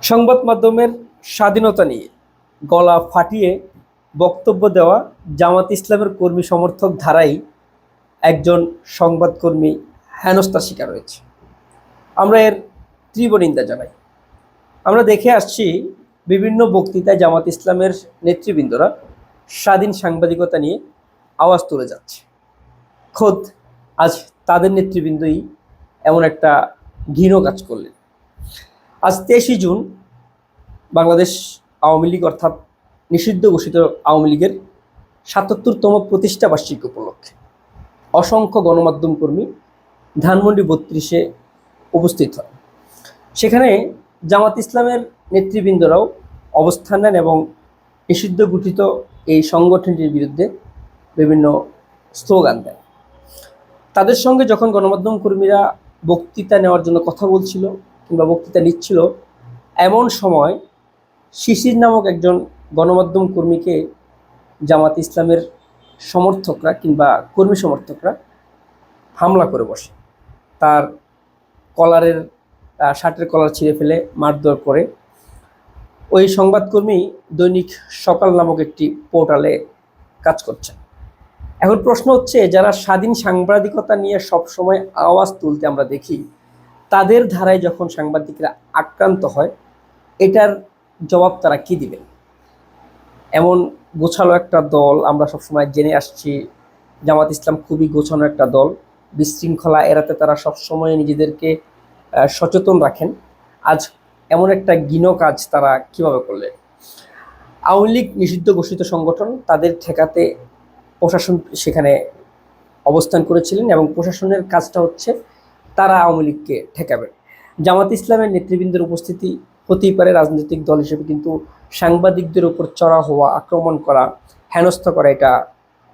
সংবাদ মাধ্যমের স্বাধীনতা নিয়ে গলা ফাটিয়ে বক্তব্য দেওয়া জামাত ইসলামের কর্মী সমর্থক ধারাই একজন সংবাদকর্মী হেনস্থার শিকার হয়েছে। আমরা এর তীব্র নিন্দা জানাই। আমরা দেখে আসছি বিভিন্ন বক্তৃতায় জামাত ইসলামের নেতৃবৃন্দরা স্বাধীন সাংবাদিকতা নিয়ে আওয়াজ তুলে যাচ্ছে। খোদ আজ তাদের নেতৃবৃন্দই এমন একটা ঘৃণ্য কাজ করলেন। আজ 23 জুন বাংলাদেশ আওয়ামী লীগ অর্থাৎ নিষিদ্ধ ঘোষিত আওয়ামী লীগের ৭৭তম প্রতিষ্ঠা বার্ষিকী উপলক্ষে অসংখ্য গণমাধ্যম কর্মী ধানমন্ডি ৩২-এ উপস্থিত হয়। সেখানে জামাত ইসলামের নেতৃবৃন্দরাও অবস্থান নেন এবং নিষিদ্ধ ঘোষিত এই সংগঠনটির বিরুদ্ধে বিভিন্ন স্লোগান দেন। তাদের সঙ্গে যখন গণমাধ্যম কর্মীরা বক্তৃতা নেওয়ার জন্য কথা বলছিল কিংবা বক্তৃতা নিচ্ছিল, এমন সময় শিশির নামক একজন গণমাধ্যম কর্মীকে জামাত ইসলামের সমর্থকরা কিংবা কর্মী সমর্থকরা হামলা করে বসে। তার শার্টের কলার ছিঁড়ে ফেলে মারধর করে। ওই সংবাদকর্মী দৈনিক সকাল নামক একটি পোর্টালে কাজ করছেন। এখন প্রশ্ন হচ্ছে, যারা স্বাধীন সাংবাদিকতা নিয়ে সবসময় আওয়াজ তুলতে আমরা দেখি, তাদের ধারায় যখন সাংবাদিকরা আক্রান্ত হয়, এটার জবাব তারা কি দিবেন? এমন গোছালো একটা দল আমরা সবসময় জেনে আসছি, জামাত ইসলাম খুবই গোছানো একটা দল, বিশৃঙ্খলা এড়াতে তারা সবসময় নিজেদেরকে সচেতন রাখেন। আজ এমন একটা ঘৃণ্য কাজ তারা কিভাবে করলেন? আওয়ামী লীগ নিষিদ্ধ ঘোষিত সংগঠন, তাদের ঠেকাতে প্রশাসন সেখানে অবস্থান করেছিলেন এবং প্রশাসনের কাজটা হচ্ছে তারা আওয়ামী লীগকে ঠেকাবেন। জামাত ইসলামের নেতৃবৃন্দের উপস্থিতি হতেই পারে রাজনৈতিক দল হিসেবে, কিন্তু সাংবাদিকদের উপর চড়া হওয়া, আক্রমণ করা, হেনস্থা করা এটা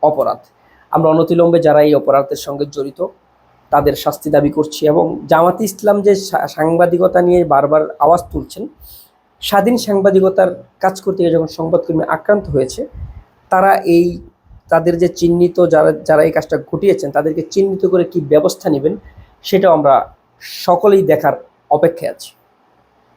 অপরাধ। আমরা অনতিবিলম্বে যারা এই অপরাধের সঙ্গে জড়িত তাদের শাস্তি দাবি করছি। এবং জামাত ইসলাম যে সাংবাদিকতা নিয়ে বারবার আওয়াজ তুলছেন, স্বাধীন সাংবাদিকতার কাজ করতে গিয়ে যখন সংবাদকর্মী আক্রান্ত হয়েছে, তারা তাদের যে চিহ্নিত যারা এই কাজটা ঘটিয়েছেন তাদেরকে চিহ্নিত করে কি ব্যবস্থা নেবেন সেটাও আমরা সকলেই দেখার অপেক্ষায় আছি।